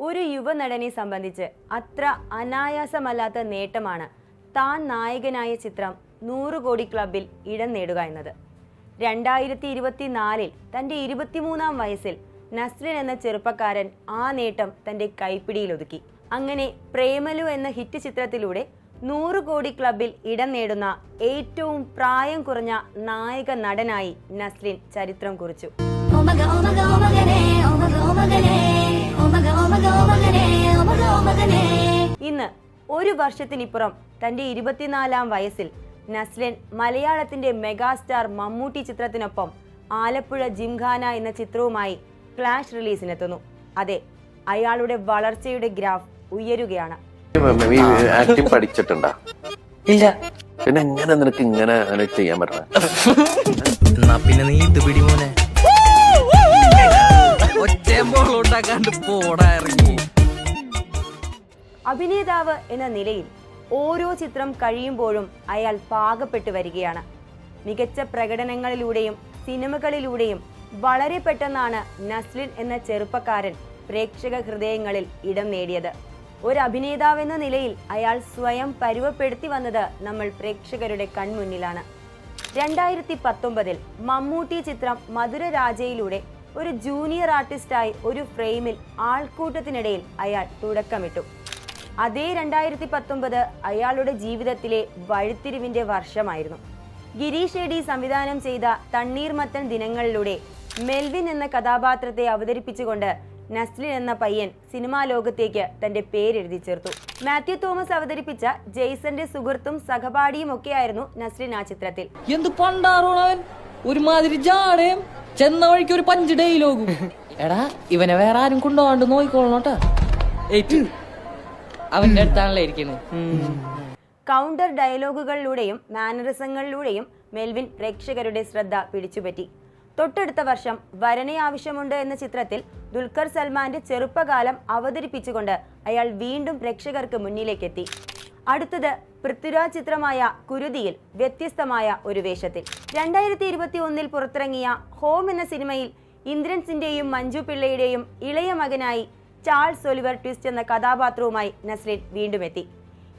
ഒരു യുവനടനെ സംബന്ധിച്ച് അത്ര അനായാസമല്ലാത്ത നേട്ടമാണ് താൻ നായകനായ ചിത്രം 100 കോടി ക്ലബിൽ ഇടം നേടുക എന്നത്. 2024 തന്റെ 23-ാം വയസ്സിൽ നസ്ലിൻ എന്ന ചെറുപ്പക്കാരൻ ആ നേട്ടം തന്റെ കൈപ്പിടിയിലൊതുക്കി. അങ്ങനെ പ്രേമലു എന്ന ഹിറ്റ് ചിത്രത്തിലൂടെ 100 കോടി ക്ലബിൽ ഇടം നേടുന്ന ഏറ്റവും പ്രായം കുറഞ്ഞ നായക നടനായി നസ്ലിൻ ചരിത്രം കുറിച്ചു. ഇന്ന് ഒരു വർഷത്തിനിപ്പുറം തന്റെ 24-ാം വയസ്സിൽ നസ്ലിൻ മലയാളത്തിന്റെ മെഗാസ്റ്റാർ മമ്മൂട്ടി ചിത്രത്തിനൊപ്പം ആലപ്പുഴ ജിംഖാന എന്ന ചിത്രവുമായി ഫ്ലാഷ് റിലീസിനെത്തുന്നു. അതെ, അയാളുടെ വളർച്ചയുടെ ഗ്രാഫ് ഉയരുകയാണ്. പഠിച്ചിട്ടുണ്ടോ? ഇല്ല. പിന്നെ എങ്ങനെ നിനക്ക് ഇങ്ങനെ ചെയ്യാൻ പറ്റണ? പിന്നെ നീ ഇത് പിടി മോനെ. അഭിനേതാവ് എന്ന നിലയിൽ ഓരോ ചിത്രം കഴിയുമ്പോഴും അയാൾ പാകപ്പെട്ടു വരികയാണ്. മികച്ച പ്രകടനങ്ങളിലൂടെയും സിനിമകളിലൂടെയും വളരെ പെട്ടെന്നാണ് നസ്ലിൻ എന്ന ചെറുപ്പക്കാരൻ പ്രേക്ഷക ഹൃദയങ്ങളിൽ ഇടം നേടിയത്. ഒരു അഭിനേതാവെന്ന നിലയിൽ അയാൾ സ്വയം പരുവപ്പെടുത്തി വന്നത് നമ്മൾ പ്രേക്ഷകരുടെ കൺമുന്നിലാണ്. 2019 മമ്മൂട്ടി ചിത്രം മധുരരാജയിലൂടെ ഒരു ജൂനിയർ ആർട്ടിസ്റ്റായി ഒരു ഫ്രെയിമിൽ ആൾക്കൂട്ടത്തിനിടയിൽ അയാൾ തുടക്കമിട്ടു. അതേ 2019 അയാളുടെ ജീവിതത്തിലെ വഴിത്തിരിവിന്റെ വർഷമായിരുന്നു. ഗിരീഷ് ഏടി സംവിധാനം ചെയ്ത തണ്ണീർമത്തൻ ദിനങ്ങളിലൂടെ മെൽവിൻ എന്ന കഥാപാത്രത്തെ അവതരിപ്പിച്ചുകൊണ്ട് നസ്ലിൻ എന്ന പയ്യൻ സിനിമാ ലോകത്തേക്ക് തന്റെ പേരെഴുതി ചേർത്തു. മാത്യു തോമസ് അവതരിപ്പിച്ച ജെയ്സന്റെ സുഹൃത്തും സഹപാഠിയും ഒക്കെയായിരുന്നു നസ്ലിൻ ആ ചിത്രത്തിൽ. എന്ത് പണ്ടാറോണവൻ, ഒരുമാതിരി ജാടയും ചെന്ന വഴിക്ക് ഒരു പഞ്ച് ഡെയിലോഗും. എടാ, ഇവനെ വേറെ ആരും കൊണ്ടുപോകാണ്ട് നോക്കിക്കോളണോട്ടാ. അവന്റെ അടുത്താണല്ലോ ഇരിക്കുന്നത്. കൗണ്ടർ ഡയലോഗുകളിലൂടെയും മാനറിസങ്ങളിലൂടെയും മെൽവിൻ പ്രേക്ഷകരുടെ ശ്രദ്ധ പിടിച്ചുപറ്റി. തൊട്ടടുത്ത വർഷം വരനെ ആവശ്യമുണ്ട് എന്ന ചിത്രത്തിൽ ദുൽഖർ സൽമാന്റെ ചെറുപ്പകാലം അവതരിപ്പിച്ചുകൊണ്ട് അയാൾ വീണ്ടും പ്രേക്ഷകർക്ക് മുന്നിലേക്കെത്തി. അടുത്തത് പൃഥ്വിരാജ് ചിത്രമായ കുരുതിയിൽ വ്യത്യസ്തമായ ഒരു വേഷത്തിൽ. 2021 പുറത്തിറങ്ങിയ ഹോം എന്ന സിനിമയിൽ ഇന്ദ്രൻസിന്റെയും മഞ്ജു പിള്ളയുടെയും ഇളയ മകനായി ചാൾസ് ഒലിവർ ട്വിസ്റ്റ് എന്ന കഥാപാത്രവുമായി നസ്ലിൻ വീണ്ടും എത്തി.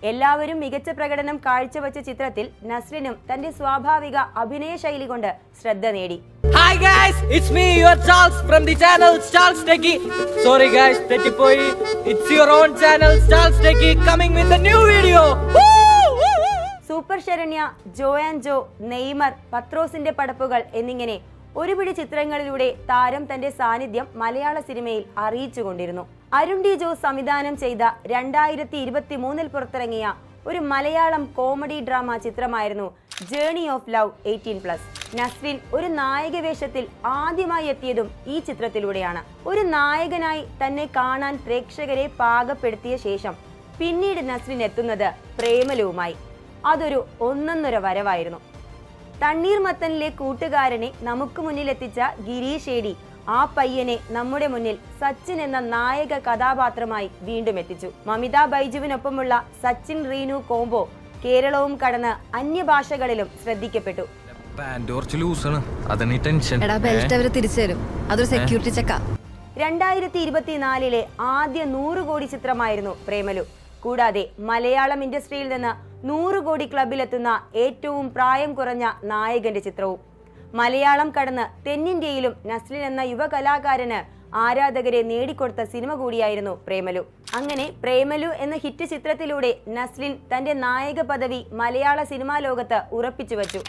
എല്ലാവരും മികച്ച പ്രകടനം കാഴ്ചവെച്ച ചിത്രത്തിൽ നസ്ലിനും തന്റെ സ്വാഭാവിക അഭിനയ ശൈലി കൊണ്ട് ശ്രദ്ധ നേടി. Hi guys, it's me, your Charles from the channel Charles Techie. Sorry guys, തെറ്റിപ്പോയി. It's your own channel Charles Techie coming with a new video. Super Saranya, Jo and Jo, Neymar, പത്രോസിന്റെ പടപ്പുകൾ എന്നിങ്ങനെ ഒരുപിടി ചിത്രങ്ങളിലൂടെ താരം തന്റെ സാന്നിധ്യം മലയാള സിനിമയിൽ അറിയിച്ചുകൊണ്ടിരുന്നു. അരുൺ ഡി ജോസ് സംവിധാനം ചെയ്ത 2023 പുറത്തിറങ്ങിയ ഒരു മലയാളം കോമഡി ഡ്രാമ ചിത്രമായിരുന്നു ജേർണി ഓഫ് ലവ് 18+. നസ്ലിൻ ഒരു നായക വേഷത്തിൽ ആദ്യമായി എത്തിയതും ഈ ചിത്രത്തിലൂടെയാണ്. ഒരു നായകനായി തന്നെ കാണാൻ പ്രേക്ഷകരെ പാകപ്പെടുത്തിയ ശേഷം പിന്നീട് നസ്ലിൻ എത്തുന്നത് പ്രേമലുവുമായി. അതൊരു ഒന്നൊന്നര വരവായിരുന്നു. തണ്ണീർമത്തനിലെ കൂട്ടുകാരനെ നമുക്ക് മുന്നിലെത്തിച്ച ഗിരീഷ് ഏടി ആ പയ്യനെ നമ്മുടെ മുന്നിൽ സച്ചിൻ എന്ന നായക കഥാപാത്രമായി വീണ്ടും എത്തിച്ചു. മമിത ബൈജുവിനൊപ്പമുള്ള സച്ചിൻ റീനു കോംബോ കേരളവും കടന്ന് അന്യഭാഷകളിലും ശ്രദ്ധിക്കപ്പെട്ടു. 2024 ആദ്യ 100 കോടി ചിത്രമായിരുന്നു പ്രേമലു. കൂടാതെ മലയാളം ഇൻഡസ്ട്രിയിൽ നിന്ന് 100 കോടി ക്ലബിലെത്തുന്ന ഏറ്റവും പ്രായം കുറഞ്ഞ നായകന്റെ ചിത്രവും. മലയാളം കടന്ന് തെന്നിന്ത്യയിലും നസ്ലിൻ എന്ന യുവ കലാകാരന് ആരാധകരെ നേടിക്കൊടുത്ത സിനിമ കൂടിയായിരുന്നു പ്രേമലു. അങ്ങനെ പ്രേമലു എന്ന ഹിറ്റ് ചിത്രത്തിലൂടെ നസ്ലിൻ തന്റെ നായക പദവി മലയാള സിനിമാ ലോകത്ത് ഉറപ്പിച്ചു വച്ചു.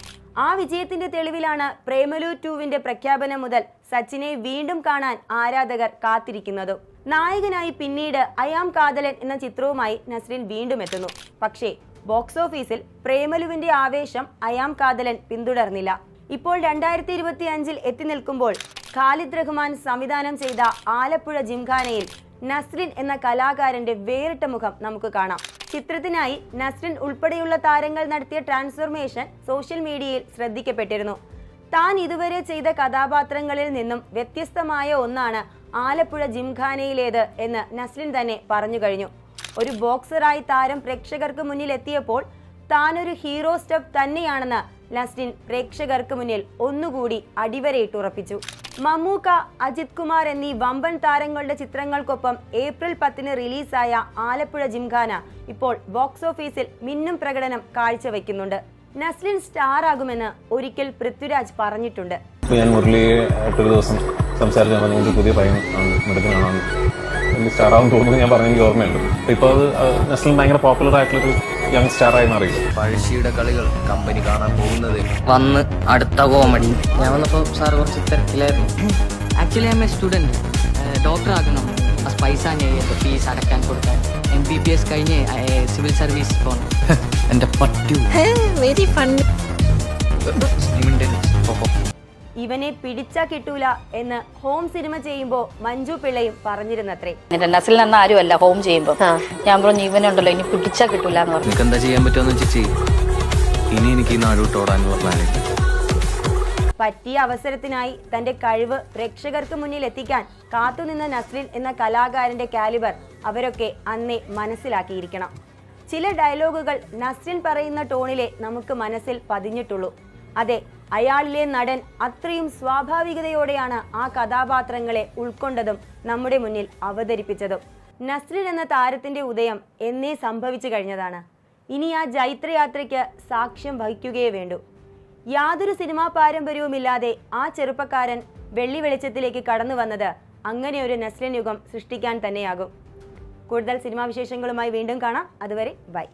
ആ വിജയത്തിന്റെ തെളിവിലാണ് പ്രേമലു 2വിന്റെ പ്രഖ്യാപനം മുതൽ സച്ചിനെ വീണ്ടും കാണാൻ ആരാധകർ കാത്തിരിക്കുന്നതും. നായകനായി പിന്നീട് അയാം കാതലൻ എന്ന ചിത്രവുമായി നസ്ലിൻ വീണ്ടും എത്തുന്നു. പക്ഷേ ബോക്സ് ഓഫീസിൽ പ്രേമലുവിന്റെ ആവേശം അയാം കാതലൻ പിന്തുടർന്നില്ല. ഇപ്പോൾ 2025 എത്തി നിൽക്കുമ്പോൾ ഖാലിദ് റഹ്മാൻ സംവിധാനം ചെയ്ത ആലപ്പുഴ ജിംഖാനയിൽ നസ്ലിൻ എന്ന കലാകാരന്റെ വേറിട്ട മുഖം നമുക്ക് കാണാം. ചിത്രത്തിനായി നസ്ലിൻ ഉൾപ്പെടെയുള്ള താരങ്ങൾ നടത്തിയ ട്രാൻസ്ഫോർമേഷൻ സോഷ്യൽ മീഡിയയിൽ ശ്രദ്ധിക്കപ്പെട്ടിരുന്നു. താൻ ഇതുവരെ ചെയ്ത കഥാപാത്രങ്ങളിൽ നിന്നും വ്യത്യസ്തമായ ഒന്നാണ് ആലപ്പുഴ ജിംഖാനയിലേത് എന്ന് നസ്ലിൻ തന്നെ പറഞ്ഞു കഴിഞ്ഞു. ഒരു ബോക്സറായി താരം പ്രേക്ഷകർക്ക് മുന്നിൽ എത്തിയപ്പോൾ താനൊരു ഹീറോ സ്റ്റെപ്പ് തന്നെയാണെന്ന് നസ്ലിൻ പ്രേക്ഷകർക്ക് മുന്നിൽ ഒന്നുകൂടി അടിവരയിട്ടുറപ്പിച്ചു. മമ്മൂക്ക, അജിത് കുമാർ എന്നീ വമ്പൻ താരങ്ങളുടെ ചിത്രങ്ങൾക്കൊപ്പം ഏപ്രിൽ 10 റിലീസായ ആലപ്പുഴ ജിംഖാന ഇപ്പോൾ ബോക്സ് ഓഫീസിൽ മിന്നും പ്രകടനം കാഴ്ചവെക്കുന്നുണ്ട്. നസ്ലിൻ സ്റ്റാർ ആകുമെന്ന് ഒരിക്കൽ പൃഥ്വിരാജ് പറഞ്ഞിട്ടുണ്ട്. ഞാൻ മുരളിയായിട്ടൊരു ദിവസം സംസാരിച്ച് നമുക്ക് പുതിയ പയ്യനാണ്, മിടുക്കനാണ്, വലിയ സ്റ്റാർ ആവും തോന്നുന്നു ഞാൻ പറഞ്ഞ എനിക്ക് ഓർമ്മയുണ്ട്. ഇപ്പോൾ അത് നസ്ലിൻ ഭയങ്കര പോപ്പുലർ ആയിട്ടുള്ളൊരു യങ് സ്റ്റാർ ആയി മാറി. പഴശ്ശിയുടെ കളികൾ കമ്പനി കാണാൻ പോകുന്നത് വന്ന് അടുത്ത കോമഡി. ഞാൻ വന്നപ്പോൾ സാർ കുറച്ച് തിരക്കിലായിരുന്നു. Actually I M A student, doctor ആകണം. പൈസ ഫീസ് അടക്കാൻ കൊടുക്കാൻ MBBS കഴിഞ്ഞ് സിവിൽ സർവീസ് പോകണം. എൻ്റെ പട്ടി വെരി ഫണ്ണി. ഇവനെ പിടിച്ചാ കിട്ടൂല എന്ന് ഹോം സിനിമ ചെയ്യുമ്പോൾ മഞ്ജു പിള്ളയും പറഞ്ഞിരുന്നത്രേ. നസ്ലിൻ എന്ന ആരുമല്ല ഹോം ചെയ്യുമ്പോ ഞാൻ പറഞ്ഞു ഇവനുണ്ടല്ലോ ഇനി പിടിച്ചാ കിട്ടൂല എന്ന് പറഞ്ഞു. എനിക്ക് എന്താ ചെയ്യാൻ പറ്റുമെന്ന് വെച്ച് ഇനി എനിക്ക് ഈ നാടോട്ടോടാന്ന് പറഞ്ഞാലേ പറ്റിയ അവസരത്തിനായി തന്റെ കഴിവ് പ്രേക്ഷകർക്ക് മുന്നിൽ എത്തിക്കാൻ കാത്തുനിന്ന നസ്ലിൻ എന്ന കലാകാരന്റെ കാലിബർ അവരൊക്കെ അന്നേ മനസ്സിലാക്കിയിരിക്കണം. ചില ഡയലോഗുകൾ നസ്ലിൻ പറയുന്ന ടോണിലെ നമുക്ക് മനസ്സിൽ പതിഞ്ഞിട്ടുള്ളൂ. അതെ, അയാളിലെ നടൻ അത്രയും സ്വാഭാവികതയോടെയാണ് ആ കഥാപാത്രങ്ങളെ ഉൾക്കൊണ്ടതും നമ്മുടെ മുന്നിൽ അവതരിപ്പിച്ചതും. നസ്ലിൻ എന്ന താരത്തിന്റെ ഉദയം എന്നേ സംഭവിച്ചു കഴിഞ്ഞതാണ്. ഇനി ആ ജൈത്രയാത്രയ്ക്ക് സാക്ഷ്യം വഹിക്കുകയേ വേണ്ടൂ. യാതൊരു സിനിമാ പാരമ്പര്യവുമില്ലാതെ ആ ചെറുപ്പക്കാരൻ വെള്ളി വെളിച്ചത്തിലേക്ക് കടന്നു വന്നത് അങ്ങനെ ഒരു നസ്ലിൻ യുഗം സൃഷ്ടിക്കാൻ തന്നെയാകും. കൂടുതൽ സിനിമാ വിശേഷങ്ങളുമായി വീണ്ടും കാണാം. അതുവരെ ബൈ.